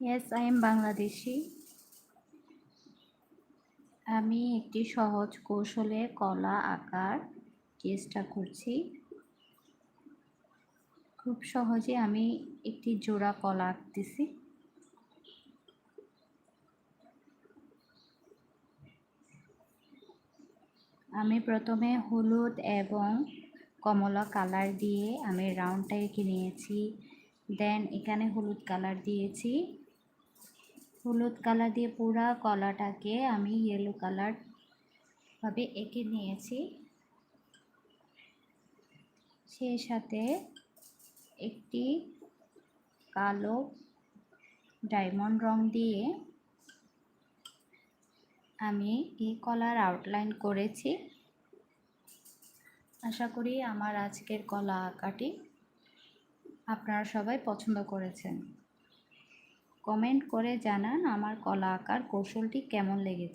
Yes, I am Bangladeshi. আমি একটি সহজ কৌশলে কলা আঁকার চেষ্টা করছি। খুব সহজে আমি একটি জোড়া কলা আঁকতেছি। আমি প্রথমে হলুদ এবং কমলা কালার দিয়ে আমি রাউন্ডটা এঁকে নিয়েছি। দেন এখানে হলুদ কালার দিয়েছি। হলুদ কালার দিয়ে পুরা কলাটাকে আমি ইয়েলো কালার ভাবে এঁকে নিয়েছি। সেই সাথে একটি কালো ডায়মন্ড রং দিয়ে আমি এই কলার আউটলাইন করেছি। আশা করি আমার আজকের কলা আঁকাটি আপনারা সবাই পছন্দ করেছেন। কমেন্ট করে জানান আমার কলা আঁকার কৌশলটি কেমন লেগেছে।